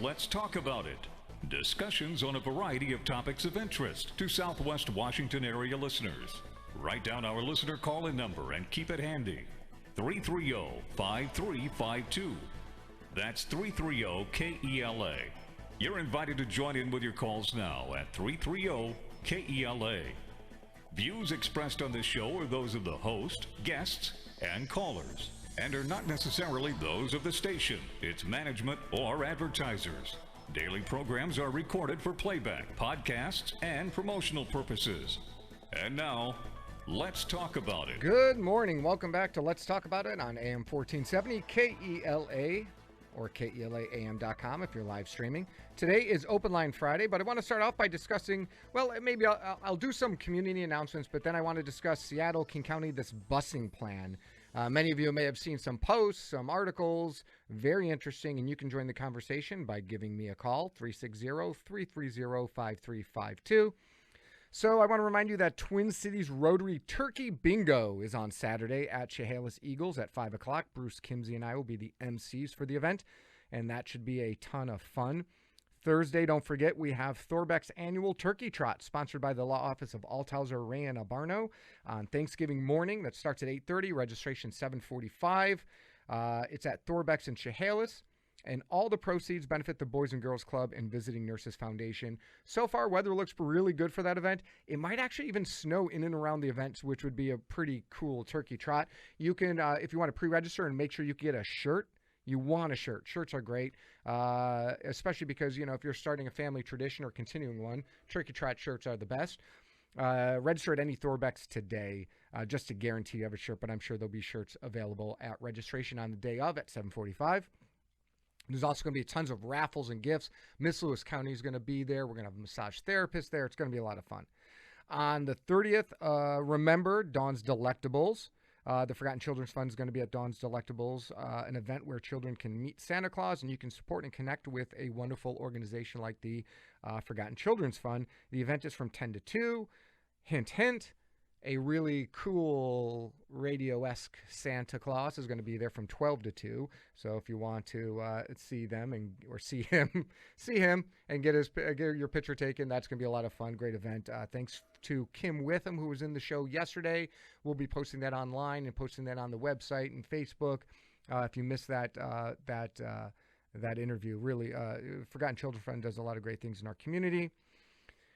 Let's talk about it. Discussions on a variety of topics of interest to Southwest Washington area listeners. Write down our listener call-in number and keep it handy. 330-5352. That's 330-KELA. You're invited to join in with your calls now at 330-KELA. Views expressed on this show are those of the host, guests, and callers, and are not necessarily those of the station, its management, or advertisers. Daily programs are recorded for playback, podcasts, and promotional purposes. And now, let's talk about it. Good morning. Welcome back to Let's Talk About It on AM1470 KELA or KELAAM.com if you're live streaming. Today is Open Line Friday, but I want to start off by discussing, well, maybe I'll do some community announcements, but then I want to discuss Seattle, King County, this busing plan. Many of you may have seen some posts, some articles, very interesting, and you can join the conversation by giving me a call, 360-330-5352. So I want to remind you that Twin Cities Rotary Turkey Bingo is on Saturday at Chehalis Eagles at 5 o'clock. Bruce Kimsey and I will be the MCs for the event, and that should be a ton of fun. Thursday, don't forget, we have Thorbeck's annual Turkey Trot, sponsored by the Law Office of Althauser, Ray, and Abbarno on Thanksgiving morning. That starts at 8:30, registration 7:45. It's at Thorbeck's in Chehalis, and all the proceeds benefit the Boys and Girls Club and Visiting Nurses Foundation. So far, weather looks really good for that event. It might actually even snow in and around the event, which would be a pretty cool turkey trot. You can, if you want to pre-register and make sure you get a shirt, you want a shirt. Shirts are great, especially because, you know, if you're starting a family tradition or continuing one, turkey trot shirts are the best. Register at any Thorbeck's today just to guarantee you have a shirt, but I'm sure there'll be shirts available at registration on the day of at 7:45. There's also going to be tons of raffles and gifts. Miss Lewis County is going to be there. We're going to have a massage therapist there. It's going to be a lot of fun. On the 30th, remember Dawn's Delectables. The Forgotten Children's Fund is going to be at Dawn's Delectables, an event where children can meet Santa Claus and you can support and connect with a wonderful organization like the Forgotten Children's Fund. The event is from 10 to 2. Hint, hint. A really cool radio-esque Santa Claus is going to be there from 12 to 2. So if you want to see them or see him and get your picture taken, that's going to be a lot of fun. Great event. Thanks to Kim Witham, who was in the show yesterday. We'll be posting that online and posting that on the website and Facebook. If you missed that interview, really, Forgotten Children's Fund does a lot of great things in our community.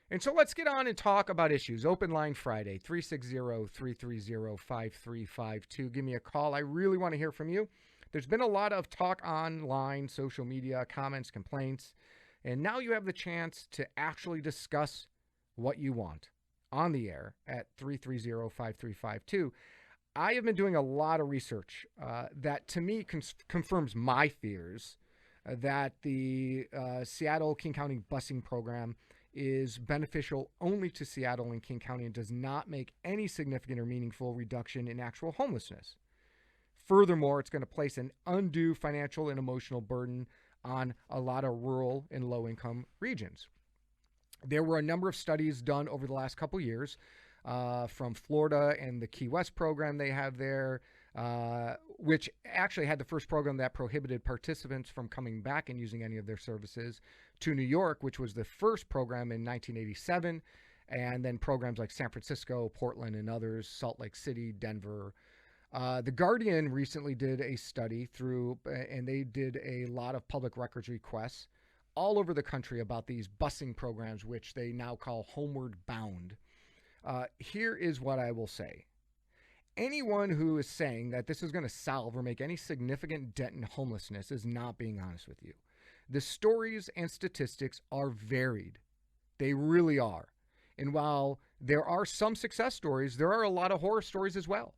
And so let's get on and talk about issues. Open Line Friday, 360-330-5352. Give me a call. I really want to hear from you. There's been a lot of talk online, social media, comments, complaints, and now you have the chance to actually discuss what you want on the air at 330-5352. I have been doing a lot of research that, to me, confirms my fears that the Seattle King County busing program is beneficial only to Seattle and King County and does not make any significant or meaningful reduction in actual homelessness. Furthermore, it's going to place an undue financial and emotional burden on a lot of rural and low-income regions. There were a number of studies done over the last couple years from Florida and the Key West program they have there, which actually had the first program that prohibited participants from coming back and using any of their services, to New York, which was the first program in 1987, and then programs like San Francisco, Portland, and others, Salt Lake City, Denver. The Guardian recently did a study and they did a lot of public records requests all over the country about these busing programs, which they now call Homeward Bound. Here is what I will say. Anyone who is saying that this is going to solve or make any significant dent in homelessness is not being honest with you. The stories and statistics are varied. They really are. And while there are some success stories, there are a lot of horror stories as well.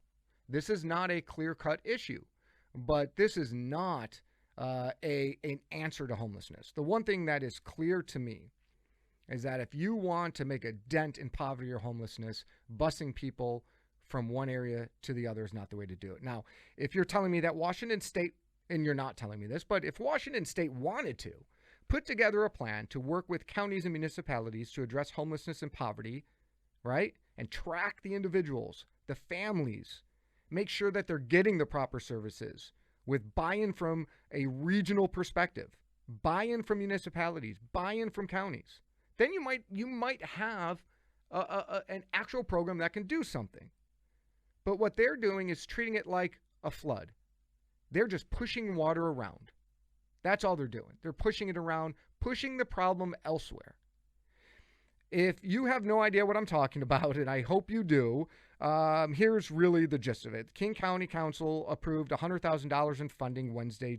This is not a clear-cut issue, but this is not an answer to homelessness. The one thing that is clear to me is that if you want to make a dent in poverty or homelessness, busing people from one area to the other is not the way to do it. Now, if you're telling me that Washington State, and you're not telling me this, but if Washington State wanted to put together a plan to work with counties and municipalities to address homelessness and poverty, right, and track the individuals, the families, make sure that they're getting the proper services with buy-in from a regional perspective, buy-in from municipalities, buy-in from counties. Then you might have an actual program that can do something. But what they're doing is treating it like a flood. They're just pushing water around. That's all they're doing. They're pushing it around, pushing the problem elsewhere. If you have no idea what I'm talking about, and I hope you do, here's really the gist of it. King County Council approved $100,000 in funding Wednesday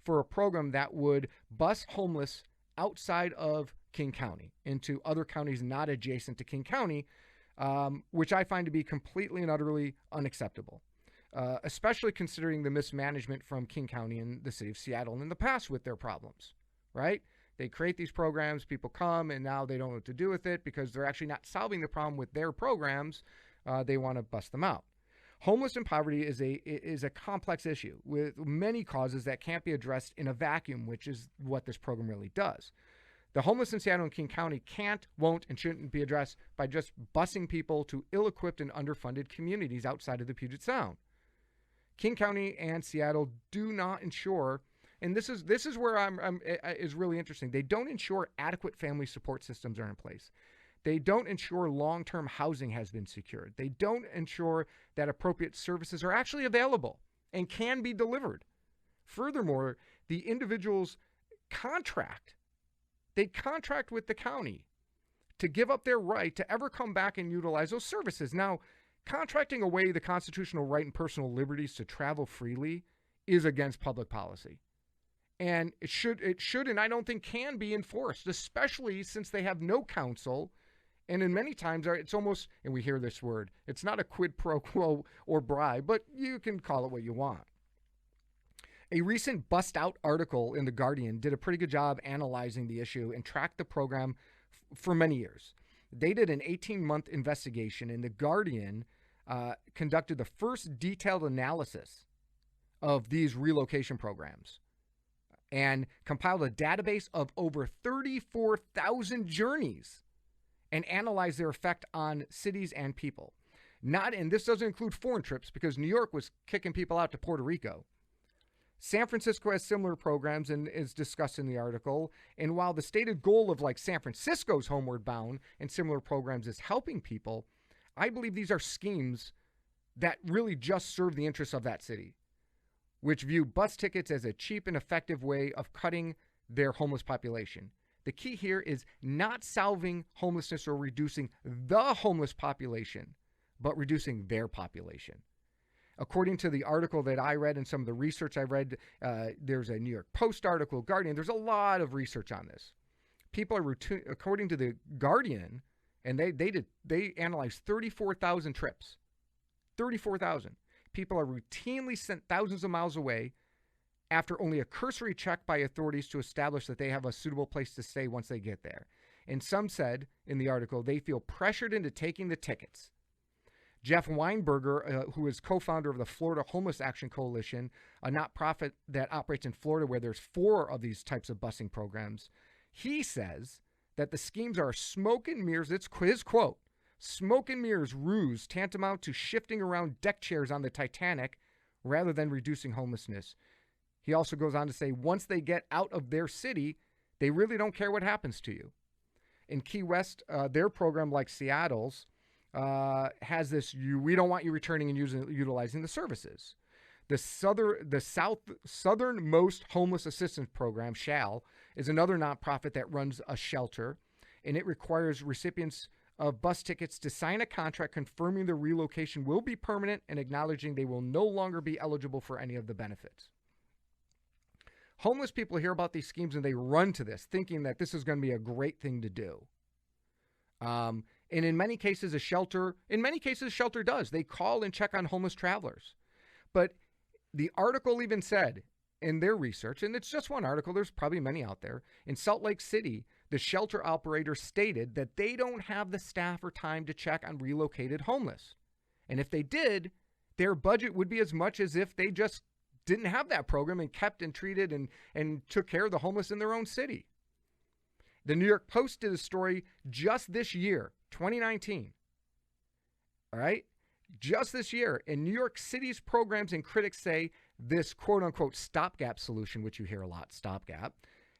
for a program that would bus homeless outside of King County into other counties not adjacent to King County, which I find to be completely and utterly unacceptable, especially considering the mismanagement from King County and the city of Seattle in the past with their problems, right? They create these programs, people come, and now they don't know what to do with it because they're actually not solving the problem with their programs. They want to bust them out. Homeless and poverty is a complex issue with many causes that can't be addressed in a vacuum, which is what this program really does. The homeless in Seattle and King County can't, won't, and shouldn't be addressed by just busing people to ill-equipped and underfunded communities outside of the Puget Sound. King County and Seattle do not ensure, and this is where is really interesting. They don't ensure adequate family support systems are in place. They don't ensure long-term housing has been secured. They don't ensure that appropriate services are actually available and can be delivered. Furthermore, the individuals contract with the county to give up their right to ever come back and utilize those services. Now, contracting away the constitutional right and personal liberties to travel freely is against public policy. And it should, and I don't think can be enforced, especially since they have no counsel. And in many times, it's almost, and we hear this word, it's not a quid pro quo or bribe, but you can call it what you want. A recent Bust Out article in The Guardian did a pretty good job analyzing the issue and tracked the program for many years. They did an 18-month investigation, and The Guardian conducted the first detailed analysis of these relocation programs and compiled a database of over 34,000 journeys and analyzed their effect on cities and people. And this doesn't include foreign trips because New York was kicking people out to Puerto Rico. San Francisco has similar programs and is discussed in the article. And while the stated goal of like San Francisco's Homeward Bound and similar programs is helping people, I believe these are schemes that really just serve the interests of that city, which view bus tickets as a cheap and effective way of cutting their homeless population. The key here is not solving homelessness or reducing the homeless population, but reducing their population. According to the article that I read and some of the research I read, there's a New York Post article, Guardian. There's a lot of research on this. People are according to the Guardian, and they analyzed 34,000 trips. 34,000. People are routinely sent thousands of miles away after only a cursory check by authorities to establish that they have a suitable place to stay once they get there. And some said in the article they feel pressured into taking the tickets. Jeff Weinberger, who is co-founder of the Florida Homeless Action Coalition, a nonprofit that operates in Florida where there's 4 of these types of busing programs, he says that the schemes are smoke and mirrors. It's his quote, smoke and mirrors ruse tantamount to shifting around deck chairs on the Titanic rather than reducing homelessness. He also goes on to say once they get out of their city, they really don't care what happens to you. In Key West, their program, like Seattle's, has this, we don't want you returning and utilizing the services. The Southernmost Homeless Assistance Program, SHAL, is another nonprofit that runs a shelter, and it requires recipients of bus tickets to sign a contract confirming the relocation will be permanent and acknowledging they will no longer be eligible for any of the benefits. Homeless people hear about these schemes and they run to this, thinking that this is going to be a great thing to do. And in many cases, a shelter does. They call and check on homeless travelers. But the article even said in their research, and it's just one article, there's probably many out there, in Salt Lake City, the shelter operator stated that they don't have the staff or time to check on relocated homeless. And if they did, their budget would be as much as if they just didn't have that program and kept and treated and took care of the homeless in their own city. The New York Post did a story just this year, 2019. All right? Just this year. In New York City's programs and critics say this quote-unquote stopgap solution, which you hear a lot, stopgap,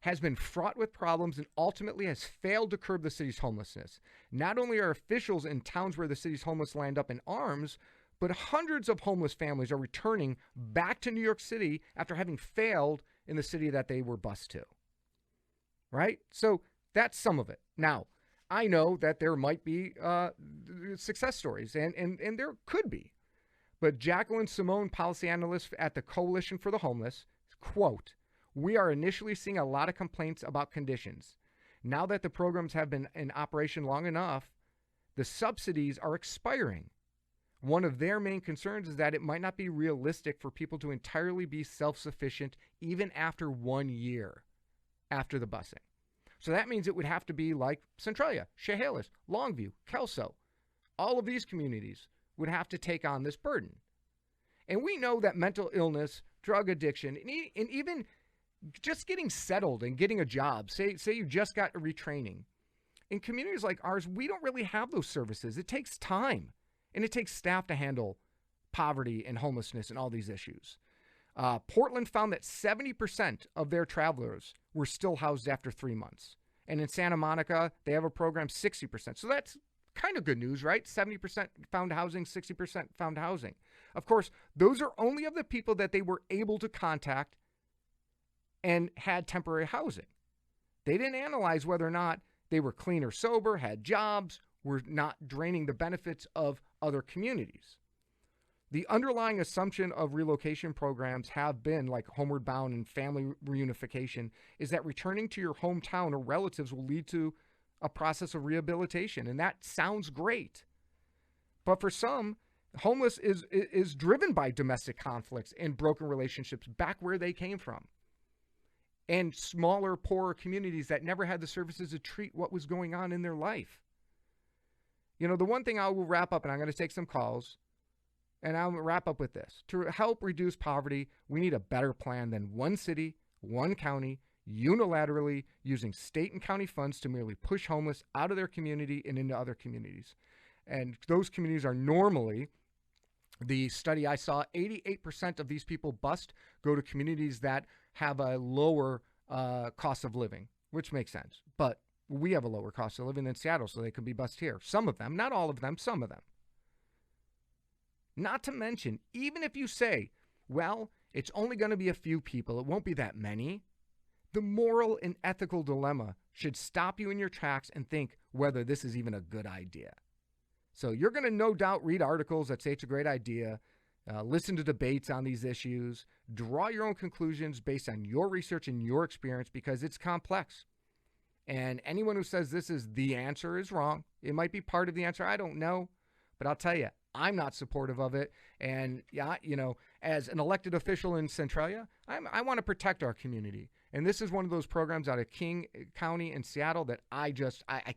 has been fraught with problems and ultimately has failed to curb the city's homelessness. Not only are officials in towns where the city's homeless land up in arms, but hundreds of homeless families are returning back to New York City after having failed in the city that they were bused to. Right? So that's some of it. Now, I know that there might be success stories, and there could be. But Jacqueline Simone, policy analyst at the Coalition for the Homeless, quote, "We are initially seeing a lot of complaints about conditions. Now that the programs have been in operation long enough, the subsidies are expiring. One of their main concerns is that it might not be realistic for people to entirely be self-sufficient even after 1 year after the busing. So that means it would have to be like Centralia, Chehalis, Longview, Kelso. All of these communities would have to take on this burden. And we know that mental illness, drug addiction, and even just getting settled and getting a job, say you just got a retraining. In communities like ours, we don't really have those services. It takes time, and it takes staff to handle poverty and homelessness and all these issues. Portland found that 70% of their travelers were still housed after 3 months. And in Santa Monica, they have a program 60%. So that's kind of good news, right? 70% found housing, 60% found housing. Of course, those are only of the people that they were able to contact and had temporary housing. They didn't analyze whether or not they were clean or sober, had jobs, were not draining the benefits of other communities. The underlying assumption of relocation programs have been, like Homeward Bound and family reunification, is that returning to your hometown or relatives will lead to a process of rehabilitation. And that sounds great. But for some, homeless is driven by domestic conflicts and broken relationships back where they came from. And smaller, poorer communities that never had the services to treat what was going on in their life. You know, the one thing I will wrap up, and I'm going to take some calls, and I'll wrap up with this. To help reduce poverty, we need a better plan than one city, one county, unilaterally using state and county funds to merely push homeless out of their community and into other communities. And those communities are normally, the study I saw, 88% of these people bused go to communities that have a lower cost of living, which makes sense. But we have a lower cost of living than Seattle, so they could be bused here. Some of them, not all of them, some of them. Not to mention, even if you say, well, it's only going to be a few people, it won't be that many, the moral and ethical dilemma should stop you in your tracks and think whether this is even a good idea. So you're going to no doubt read articles that say it's a great idea, listen to debates on these issues, draw your own conclusions based on your research and your experience because it's complex. And anyone who says this is the answer is wrong. It might be part of the answer. I don't know. But I'll tell you, I'm not supportive of it. And, yeah, you know, as an elected official in Centralia, I want to protect our community. And this is one of those programs out of King County in Seattle that I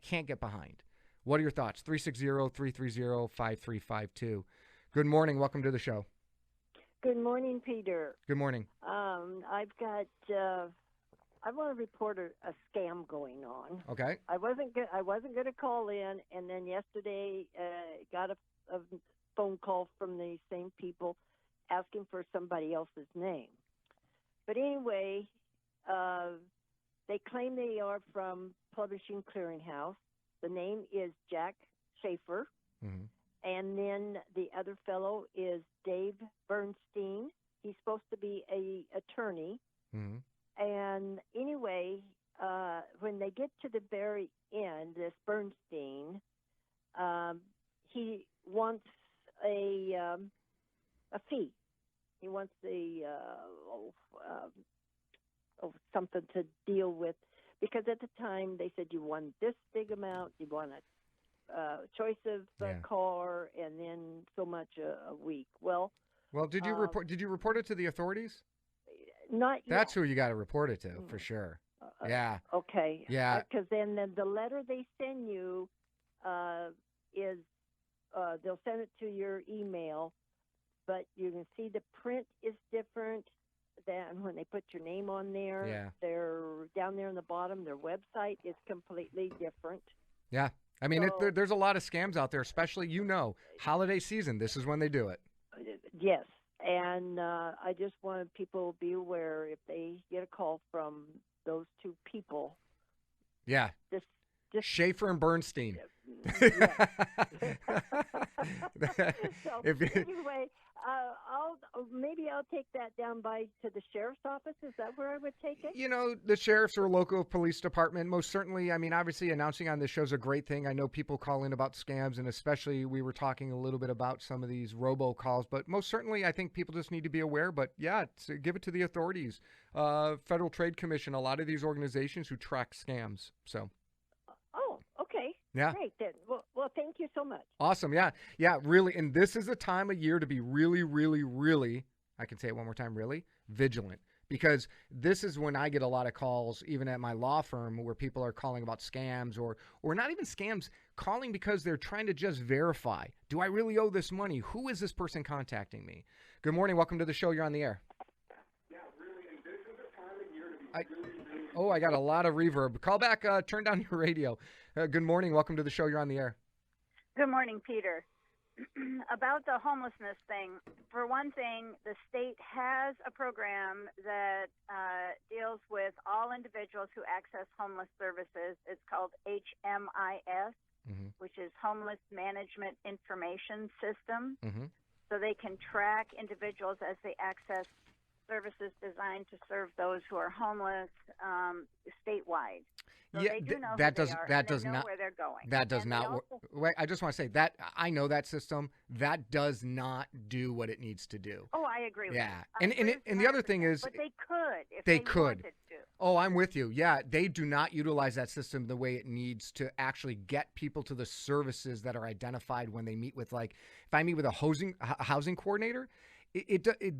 can't get behind. What are your thoughts? 360-330-5352. Good morning. Welcome to the show. Good morning, Peter. Good morning. I want to report a scam going on. Okay. I wasn't going to call in, and then yesterday got a phone call from the same people asking for somebody else's name. But anyway, they claim they are from Publishing Clearinghouse. The name is Jack Schaefer. Mm-hmm. And then the other fellow is Dave Bernstein. He's supposed to be an attorney. Mm-hmm. And anyway, when they get to the very end, this Bernstein, he wants a fee. He wants something to deal with, because at the time they said you won this big amount, you won a choice of car, and then so much a week. Well, did you report it to the authorities? Not yet. That's who you got to report it to, for sure. Yeah. Okay. Yeah. Because then the letter they send you is they'll send it to your email, but you can see the print is different than when they put your name on there. Yeah. They're down there on the bottom. Their website is completely different. Yeah. I mean, there's a lot of scams out there, especially, holiday season. This is when they do it. Yes. And I just wanted people to be aware if they get a call from those two people. Yeah. Just Schaefer and Bernstein. So If you- anyway, I'll take that down to the sheriff's office. Is that where I would take it? You know, the sheriffs or local police department, most certainly. I mean, obviously, announcing on this show is a great thing. I know people call in about scams, and especially we were talking a little bit about some of these robocalls. But most certainly, I think people just need to be aware. But yeah, give it to the authorities. Federal Trade Commission, a lot of these organizations who track scams. So. Oh, okay. Yeah. Great. Then. Well, thank you so much. Awesome. Yeah. Yeah, really. And this is the time of year to be really, really, really, I can say it one more time, really vigilant, because this is when I get a lot of calls, even at my law firm, where people are calling about scams or not even scams, calling because they're trying to just verify. Do I really owe this money? Who is this person contacting me? Good morning. Welcome to the show. You're on the air. Yeah, really. And this is the time of year to be really I got a lot of reverb. Call back. Turn down your radio. Good morning. Welcome to the show. You're on the air. Good morning, Peter. About the homelessness thing, for one thing, the state has a program that deals with all individuals who access homeless services. It's called HMIS, which is Homeless Management Information System. So they can track individuals as they access services designed to serve those who are homeless statewide. So Yeah, they do know that who does they are, that and they does know not where they're going. that does And not they work. also- Wait, I just want to say that I know that system. That does not do what it needs to do. Oh, I agree with Yeah, you. and the other thing is, but they could if they they could. wanted to. oh, I'm with you. Yeah, they do not utilize that system the way it needs to actually get people to the services that are identified when they meet with, like, if I meet with a housing coordinator.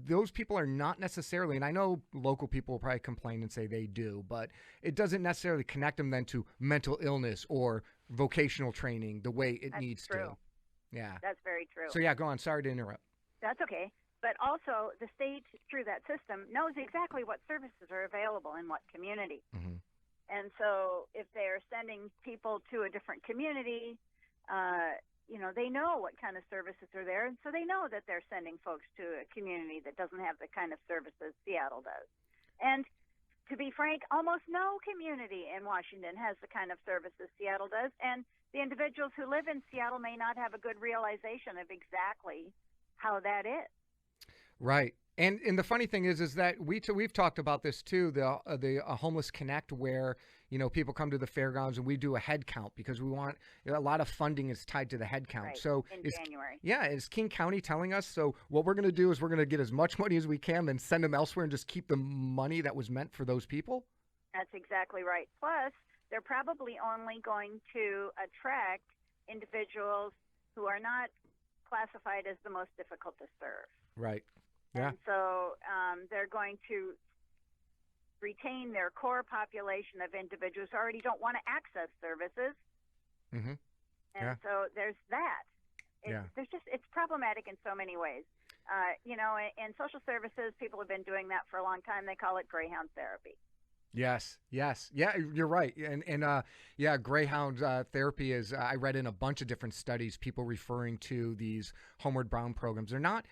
Those people are not necessarily, and I know local people will probably complain and say they do, but it doesn't necessarily connect them then to mental illness or vocational training the way it That's needs true. to. Yeah. That's very true. So yeah, go on. Sorry to interrupt. That's okay. But also, the state, through that system, knows exactly what services are available in what community. And so if they're sending people to a different community, they know what kind of services are there. And so they know that they're sending folks to a community that doesn't have the kind of services Seattle does. And to be frank, almost no community in Washington has the kind of services Seattle does. And the individuals who live in Seattle may not have a good realization of exactly how that is. Right. And the funny thing is that we've talked about this too, the Homeless Connect, where, people come to the fairgrounds and we do a head count because we want, a lot of funding is tied to the head count. Right, So in January. Yeah, is King County telling us, so what we're going to do is we're going to get as much money as we can and send them elsewhere and just keep the money that was meant for those people? That's exactly right. Plus, they're probably only going to attract individuals who are not classified as the most difficult to serve. Right. Yeah. And so they're going to retain their core population of individuals who already don't want to access services. And so there's that. It's problematic in so many ways. In social services, people have been doing that for a long time. They call it Greyhound therapy. Yes. Yeah, you're right. And Greyhound therapy is, I read in a bunch of different studies, people referring to these Homeward Bound programs. They're not,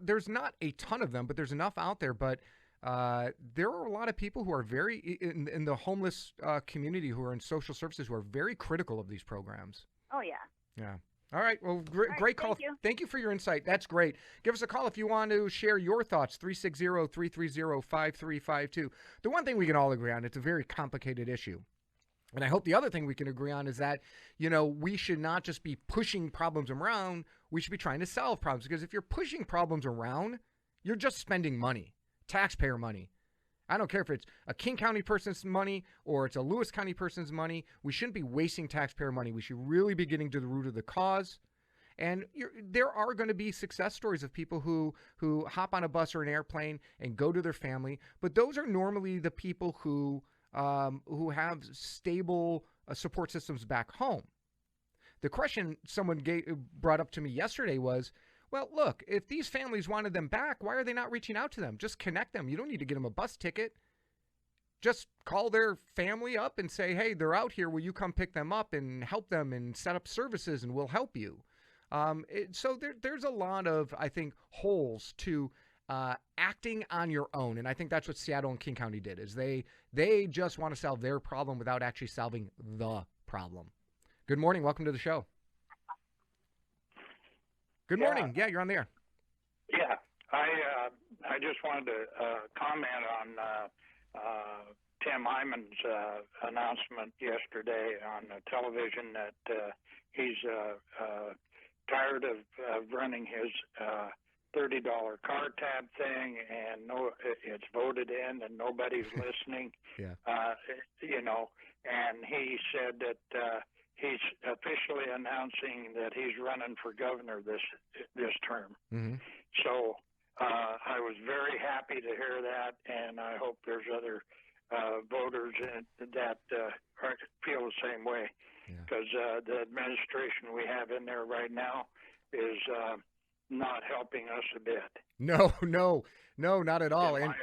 there's not a ton of them, but there's enough out there. But there are a lot of people who are very, in the homeless community, who are in social services, who are very critical of these programs. Oh, yeah. Yeah. All right. Well, great call. Thank you for your insight. That's great. Give us a call if you want to share your thoughts. 360-330-5352. The one thing we can all agree on, it's a very complicated issue. And I hope the other thing we can agree on is that, we should not just be pushing problems around. We should be trying to solve problems, because if you're pushing problems around, you're just spending money, taxpayer money. I don't care if it's a King County person's money or it's a Lewis County person's money. We shouldn't be wasting taxpayer money. We should really be getting to the root of the cause. And there are going to be success stories of people who hop on a bus or an airplane and go to their family. But those are normally the people who have stable support systems back home. The question someone brought up to me yesterday was, well, look, if these families wanted them back, why are they not reaching out to them? Just connect them. You don't need to get them a bus ticket. Just call their family up and say, hey, they're out here. Will you come pick them up and help them and set up services, and we'll help you? So there's a lot of, I think, holes to acting on your own. And I think that's what Seattle and King County did, is they just want to solve their problem without actually solving the problem. Good morning. Welcome to the show. Good morning. Yeah, you're on the air. Yeah, I just wanted to comment on Tim Hyman's announcement yesterday on television that he's tired of running his $30 car tab thing, and it's voted in and nobody's listening. Yeah. And he said that he's officially announcing that he's running for governor this term. Mm-hmm. So I was very happy to hear that, and I hope there's other voters that feel the same way, because the administration we have in there right now is not helping us a bit. No, not at all. And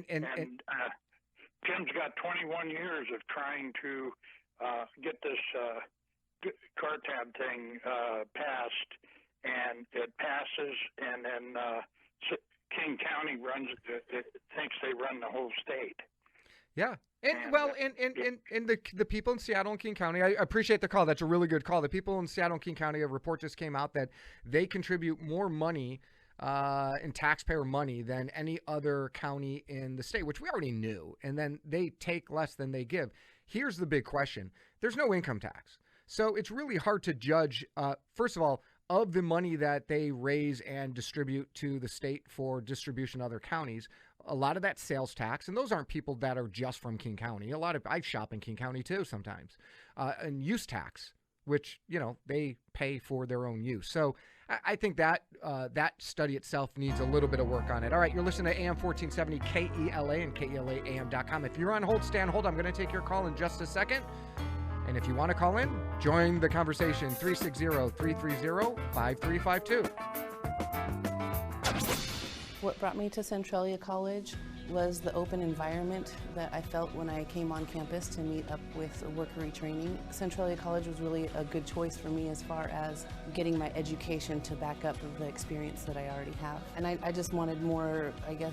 Tim's got 21 years of trying to get this car tab thing passed, and it passes, and then King County thinks they run the whole state. Yeah. And the people in Seattle and King County, I appreciate the call. That's a really good call. The people in Seattle and King County, a report just came out that they contribute more money in taxpayer money than any other county in the state, which we already knew. And then they take less than they give. Here's the big question. There's no income tax. So it's really hard to judge, first of all, of the money that they raise and distribute to the state for distribution to other counties. A lot of that sales tax, and those aren't people that are just from King County. I shop in King County too sometimes. And use tax, which, they pay for their own use. So I think that that study itself needs a little bit of work on it. All right, you're listening to AM1470 KELA and KELAAM.com. If you're on hold, stay on hold. I'm going to take your call in just a second. And if you want to call in, join the conversation, 360-330-5352. What brought me to Centralia College was the open environment that I felt when I came on campus to meet up with workery training. Centralia College was really a good choice for me as far as getting my education to back up the experience that I already have. And I just wanted more,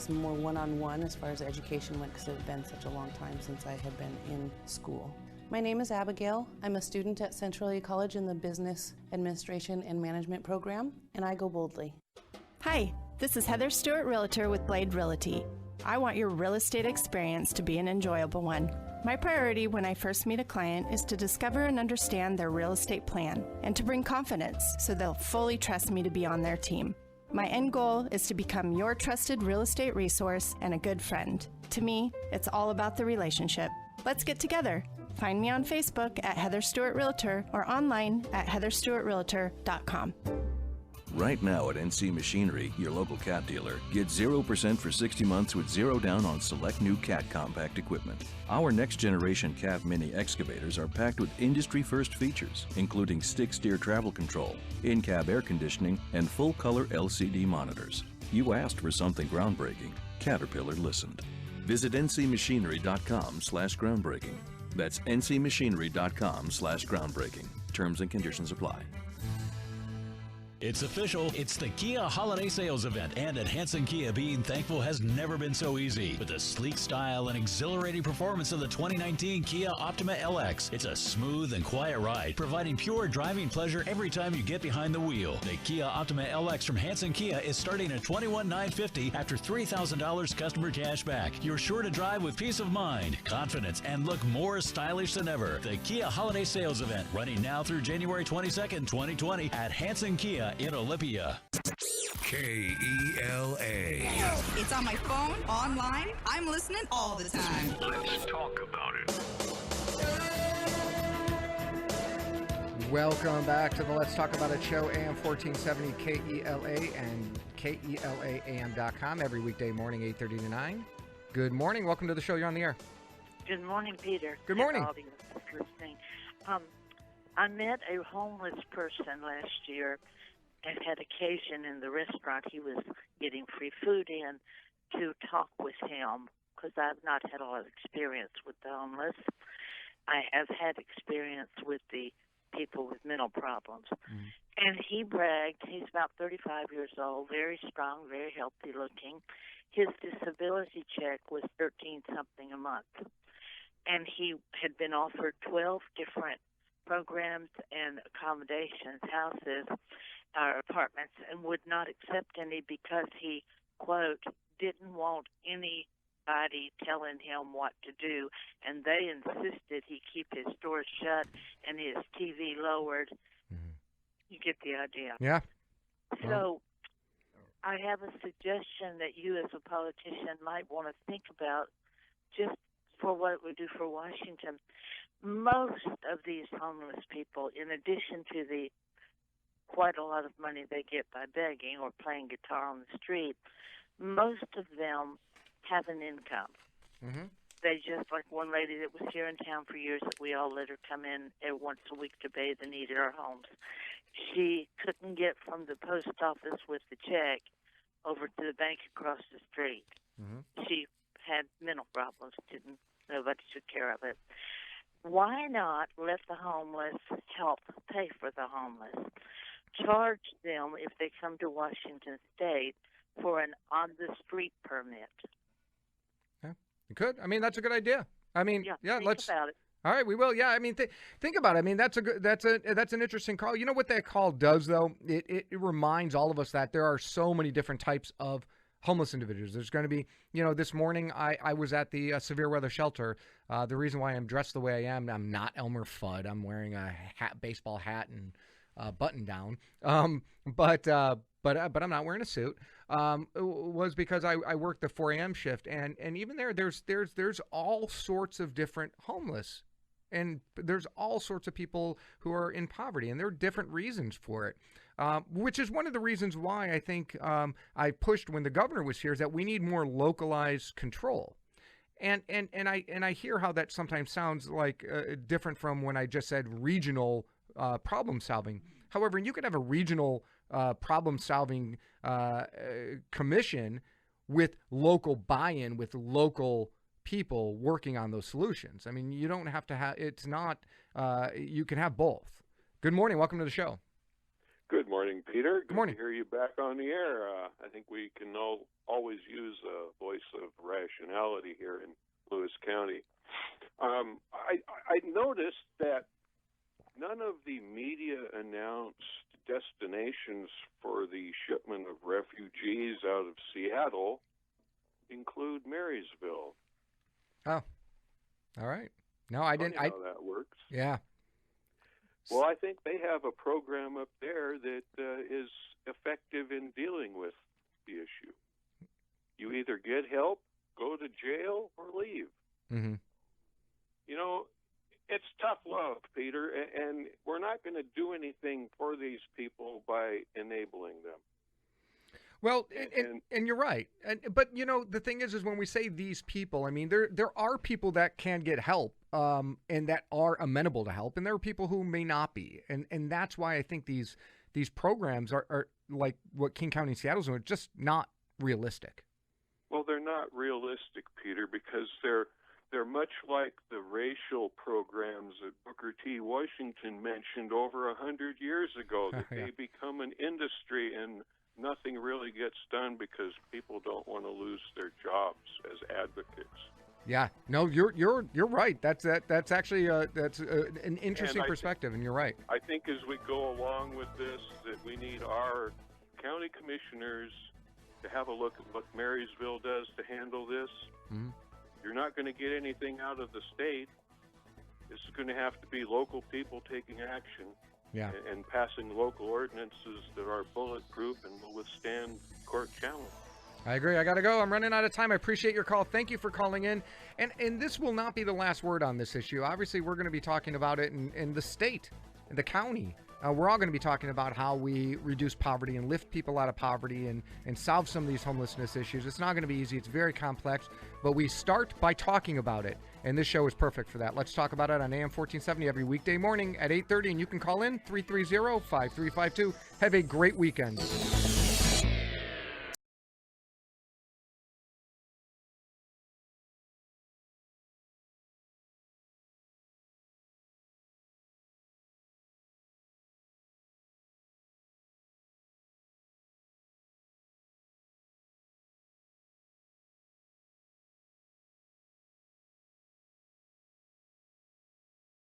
more one-on-one as far as education went, because it had been such a long time since I had been in school. My name is Abigail. I'm a student at Centralia College in the Business Administration and Management program, and I go boldly. Hi, this is Heather Stewart, Realtor with Blade Realty. I want your real estate experience to be an enjoyable one. My priority when I first meet a client is to discover and understand their real estate plan and to bring confidence so they'll fully trust me to be on their team. My end goal is to become your trusted real estate resource and a good friend. To me, it's all about the relationship. Let's get together. Find me on Facebook at Heather Stewart Realtor or online at heatherstewartrealtor.com. Right now at NC Machinery, your local Cat dealer, get 0% for 60 months with zero down on select new Cat compact equipment. Our next generation Cat mini excavators are packed with industry first features, including stick steer travel control, in-cab air conditioning, and full color LCD monitors. You asked for something groundbreaking. Caterpillar listened. Visit ncmachinery.com/groundbreaking. That's ncmachinery.com/groundbreaking. Terms and conditions apply. It's official. It's the Kia Holiday Sales Event, and at Hanson Kia, being thankful has never been so easy. With the sleek style and exhilarating performance of the 2019 Kia Optima LX, it's a smooth and quiet ride, providing pure driving pleasure every time you get behind the wheel. The Kia Optima LX from Hanson Kia is starting at $21,950 after $3,000 customer cash back. You're sure to drive with peace of mind, confidence, and look more stylish than ever. The Kia Holiday Sales Event, running now through January 22nd, 2020 at Hanson Kia in Olympia. KELA. It's on my phone, online. I'm listening all the time. Let's talk about it. Welcome back to the Let's Talk About It show, AM1470 KELA and KELAAM.com, every weekday morning, 8:30 to 9. Good morning. Welcome to the show. You're on the air. Good morning, Peter. Good morning. I met a homeless person last year and had occasion in the restaurant. He was getting free food in to talk with him, because I've not had a lot of experience with the homeless. I have had experience with the people with mental problems. And he bragged, he's about 35 years old, very strong, very healthy looking. His disability check was $13-something a month. And he had been offered 12 different programs and accommodations, houses, apartments, and would not accept any because he, quote, didn't want anybody telling him what to do. And they insisted he keep his doors shut and his TV lowered. You get the idea. Yeah. So I have a suggestion that you as a politician might want to think about just for what it would do for Washington. Most of these homeless people, in addition to the quite a lot of money they get by begging or playing guitar on the street, most of them have an income. Mm-hmm. They just, like one lady that was here in town for years that we all let her come in once a week to bathe and eat at our homes. She couldn't get from the post office with the check over to the bank across the street. Mm-hmm. She had mental problems, nobody took care of it. Why not let the homeless help pay for the homeless? Charge them, if they come to Washington State, for an on-the-street permit. Yeah, you could. I mean, that's a good idea. I mean, think let's. about it. All right, we will. Yeah, I mean, think about it. I mean, that's an interesting call. You know what that call does, though? It reminds all of us that there are so many different types of homeless individuals. There's going to be, this morning I was at the severe weather shelter. The reason why I'm dressed the way I am, I'm not Elmer Fudd. I'm wearing a baseball hat and button down. But I'm not wearing a suit. Was because I worked the 4 a.m. shift, and even there's all sorts of different homeless. And there's all sorts of people who are in poverty, and there are different reasons for it, which is one of the reasons why I think I pushed when the governor was here, is that we need more localized control. And I hear how that sometimes sounds like different from when I just said regional problem solving. However, you could have a regional problem solving commission with local buy-in, with local people working on those solutions. I mean, you don't have to have, it's not, you can have both. Good morning. Welcome to the show. Good morning, Peter. Good morning. To hear you back on the air. I think we can always use a voice of rationality here in Lewis County. I noticed that none of the media announced destinations for the shipment of refugees out of Seattle include Marysville. Oh, all right. No, I didn't. Funny how that works. Yeah. Well, I think they have a program up there that is effective in dealing with the issue. You either get help, go to jail, or leave. Mm-hmm. It's tough love, Peter, and we're not going to do anything for these people by enabling them. Well, and you're right. But, the thing is when we say these people, I mean, there are people that can get help and that are amenable to help, and there are people who may not be. And that's why I think these programs are like what King County and Seattle's doing, just not realistic. Well, they're not realistic, Peter, because they're much like the racial programs that Booker T. Washington mentioned over 100 years ago, that Yeah. they become an industry and nothing really gets done because people don't want to lose their jobs as advocates. Yeah, no, you're right. That's actually an interesting perspective, and you're right. I think as we go along with this, that we need our county commissioners to have a look at what Marysville does to handle this. Mm-hmm. You're not going to get anything out of the state. This is going to have to be local people taking action. Yeah. And passing local ordinances that are bulletproof and will withstand court challenge. I agree. I got to go. I'm running out of time. I appreciate your call. Thank you for calling in. And this will not be the last word on this issue. Obviously, we're going to be talking about it in the state, in the county. We're all going to be talking about how we reduce poverty and lift people out of poverty and solve some of these homelessness issues. It's not going to be easy. It's very complex. But we start by talking about it. And this show is perfect for that. Let's talk about it on AM1470 every weekday morning at 8:30. And you can call in 330-5352. Have a great weekend.